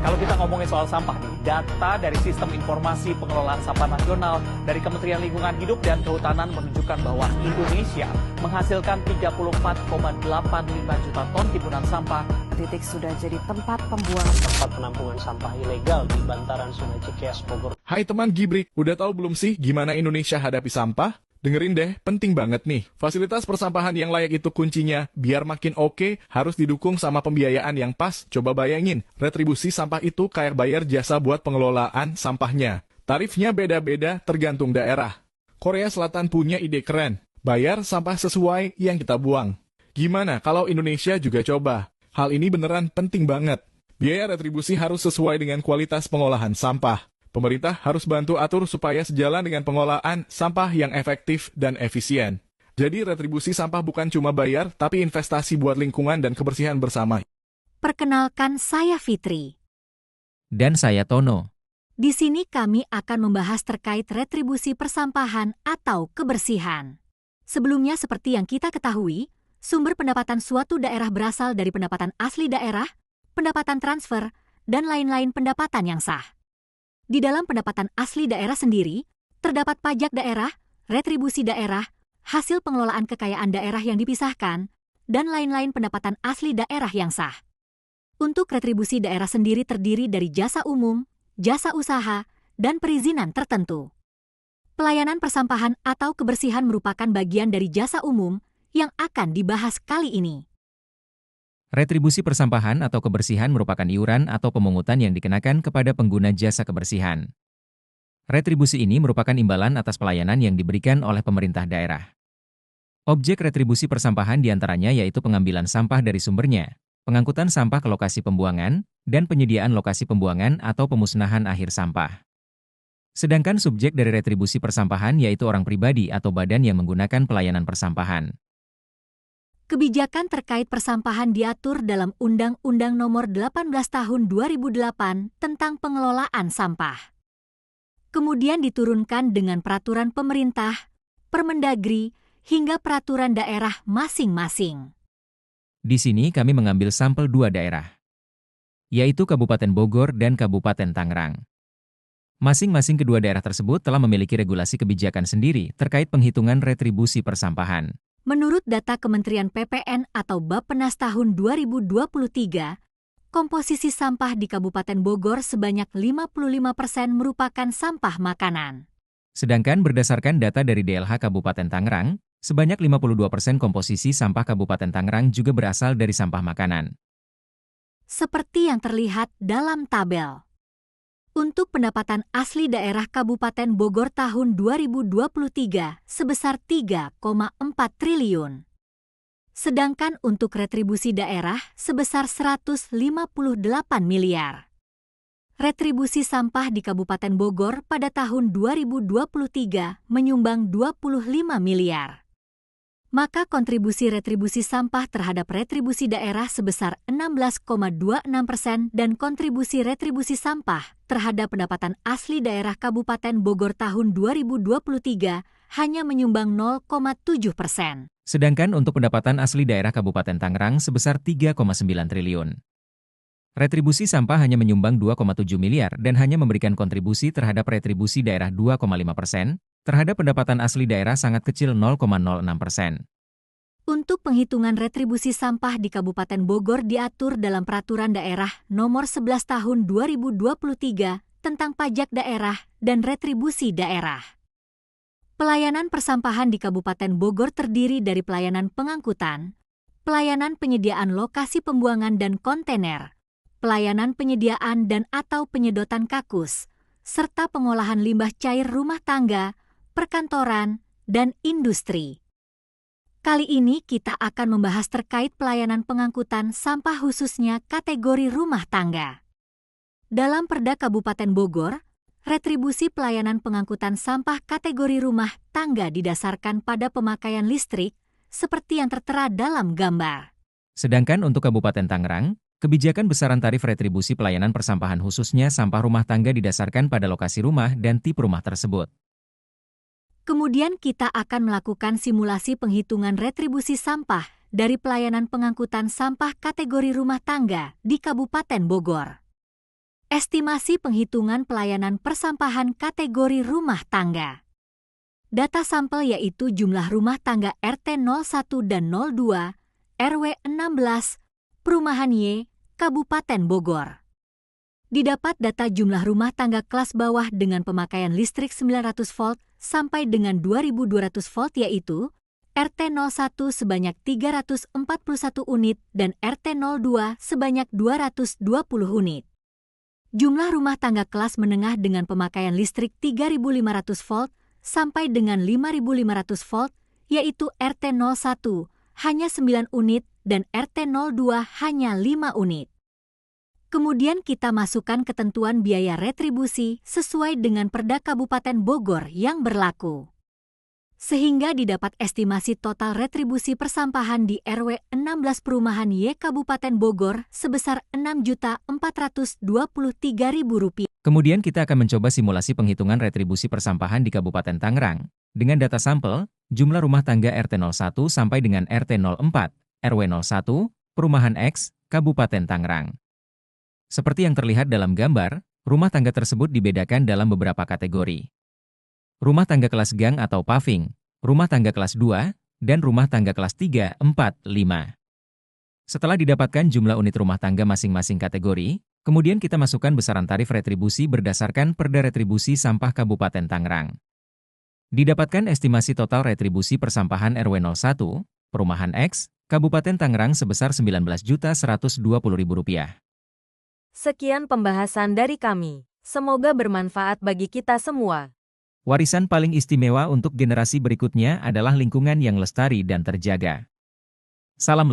Kalau kita ngomongin soal sampah nih, data dari Sistem Informasi Pengelolaan Sampah Nasional dari Kementerian Lingkungan Hidup dan Kehutanan menunjukkan bahwa Indonesia menghasilkan 34,85 juta ton timbunan sampah. Titik sudah jadi tempat pembuangan. Tempat penampungan sampah ilegal di bantaran Sungai Cikeas, Bogor. Hai teman Gibrik, udah tahu belum sih gimana Indonesia hadapi sampah? Dengerin deh, penting banget nih. Fasilitas persampahan yang layak itu kuncinya. Biar makin oke, harus didukung sama pembiayaan yang pas. Coba bayangin, retribusi sampah itu kayak bayar jasa buat pengelolaan sampahnya. Tarifnya beda-beda tergantung daerah. Korea Selatan punya ide keren. Bayar sampah sesuai yang kita buang. Gimana kalau Indonesia juga coba? Hal ini beneran penting banget. Biaya retribusi harus sesuai dengan kualitas pengolahan sampah. Pemerintah harus bantu atur supaya sejalan dengan pengolahan sampah yang efektif dan efisien. Jadi retribusi sampah bukan cuma bayar, tapi investasi buat lingkungan dan kebersihan bersama. Perkenalkan, saya Fitri. Dan saya Tono. Di sini kami akan membahas terkait retribusi persampahan atau kebersihan. Sebelumnya, seperti yang kita ketahui, sumber pendapatan suatu daerah berasal dari pendapatan asli daerah, pendapatan transfer, dan lain-lain pendapatan yang sah. Di dalam pendapatan asli daerah sendiri, terdapat pajak daerah, retribusi daerah, hasil pengelolaan kekayaan daerah yang dipisahkan, dan lain-lain pendapatan asli daerah yang sah. Untuk retribusi daerah sendiri terdiri dari jasa umum, jasa usaha, dan perizinan tertentu. Pelayanan persampahan atau kebersihan merupakan bagian dari jasa umum yang akan dibahas kali ini. Retribusi persampahan atau kebersihan merupakan iuran atau pemungutan yang dikenakan kepada pengguna jasa kebersihan. Retribusi ini merupakan imbalan atas pelayanan yang diberikan oleh pemerintah daerah. Objek retribusi persampahan diantaranya yaitu pengambilan sampah dari sumbernya, pengangkutan sampah ke lokasi pembuangan, dan penyediaan lokasi pembuangan atau pemusnahan akhir sampah. Sedangkan subjek dari retribusi persampahan yaitu orang pribadi atau badan yang menggunakan pelayanan persampahan. Kebijakan terkait persampahan diatur dalam Undang-Undang Nomor 18 Tahun 2008 tentang Pengelolaan Sampah. Kemudian diturunkan dengan peraturan pemerintah, Permendagri, hingga peraturan daerah masing-masing. Di sini kami mengambil sampel dua daerah, yaitu Kabupaten Bogor dan Kabupaten Tangerang. Masing-masing kedua daerah tersebut telah memiliki regulasi kebijakan sendiri terkait penghitungan retribusi persampahan. Menurut data Kementerian PPN atau Bappenas tahun 2023, komposisi sampah di Kabupaten Bogor sebanyak 55% merupakan sampah makanan. Sedangkan berdasarkan data dari DLH Kabupaten Tangerang, sebanyak 52% komposisi sampah Kabupaten Tangerang juga berasal dari sampah makanan. Seperti yang terlihat dalam tabel. Untuk pendapatan asli daerah Kabupaten Bogor tahun 2023 sebesar 3,4 triliun. Sedangkan untuk retribusi daerah sebesar 158 miliar. Retribusi sampah di Kabupaten Bogor pada tahun 2023 menyumbang 25 miliar. Maka kontribusi retribusi sampah terhadap retribusi daerah sebesar 16,26% dan kontribusi retribusi sampah terhadap pendapatan asli daerah Kabupaten Bogor tahun 2023 hanya menyumbang 0,7%. Sedangkan untuk pendapatan asli daerah Kabupaten Tangerang sebesar 3,9 triliun. Retribusi sampah hanya menyumbang 2,7 miliar dan hanya memberikan kontribusi terhadap retribusi daerah 2,5%, terhadap pendapatan asli daerah sangat kecil 0,06%. Untuk penghitungan retribusi sampah di Kabupaten Bogor diatur dalam Peraturan Daerah Nomor 11 Tahun 2023 tentang pajak daerah dan retribusi daerah. Pelayanan persampahan di Kabupaten Bogor terdiri dari pelayanan pengangkutan, pelayanan penyediaan lokasi pembuangan dan kontainer, pelayanan penyediaan dan atau penyedotan kakus, serta pengolahan limbah cair rumah tangga, perkantoran, dan industri. Kali ini kita akan membahas terkait pelayanan pengangkutan sampah khususnya kategori rumah tangga. Dalam Perda Kabupaten Bogor, retribusi pelayanan pengangkutan sampah kategori rumah tangga didasarkan pada pemakaian listrik, seperti yang tertera dalam gambar. Sedangkan untuk Kabupaten Tangerang, kebijakan besaran tarif retribusi pelayanan persampahan khususnya sampah rumah tangga didasarkan pada lokasi rumah dan tipe rumah tersebut. Kemudian kita akan melakukan simulasi penghitungan retribusi sampah dari pelayanan pengangkutan sampah kategori rumah tangga di Kabupaten Bogor. Estimasi penghitungan pelayanan persampahan kategori rumah tangga. Data sampel yaitu jumlah rumah tangga RT 01 dan 02, RW 16, Perumahan Y, Kabupaten Bogor. Didapat data jumlah rumah tangga kelas bawah dengan pemakaian listrik 900 volt sampai dengan 2200 volt yaitu RT 01 sebanyak 341 unit dan RT 02 sebanyak 220 unit. Jumlah rumah tangga kelas menengah dengan pemakaian listrik 3.500 volt sampai dengan 5.500 volt, yaitu RT 01 hanya 9 unit dan RT 02 hanya 5 unit. Kemudian kita masukkan ketentuan biaya retribusi sesuai dengan Perda Kabupaten Bogor yang berlaku. Sehingga didapat estimasi total retribusi persampahan di RW 16 Perumahan Y Kabupaten Bogor sebesar Rp6.423.000. Kemudian kita akan mencoba simulasi penghitungan retribusi persampahan di Kabupaten Tangerang. Dengan data sampel, jumlah rumah tangga RT 01 sampai dengan RT 04, RW 01, Perumahan X, Kabupaten Tangerang. Seperti yang terlihat dalam gambar, rumah tangga tersebut dibedakan dalam beberapa kategori. Rumah tangga kelas gang atau paving, rumah tangga kelas 2, dan rumah tangga kelas 3, 4, 5. Setelah didapatkan jumlah unit rumah tangga masing-masing kategori, kemudian kita masukkan besaran tarif retribusi berdasarkan Perda Retribusi Sampah Kabupaten Tangerang. Didapatkan estimasi total retribusi persampahan RW 01, Perumahan X, Kabupaten Tangerang sebesar Rp19.120.000. Sekian pembahasan dari kami. Semoga bermanfaat bagi kita semua. Warisan paling istimewa untuk generasi berikutnya adalah lingkungan yang lestari dan terjaga. Salam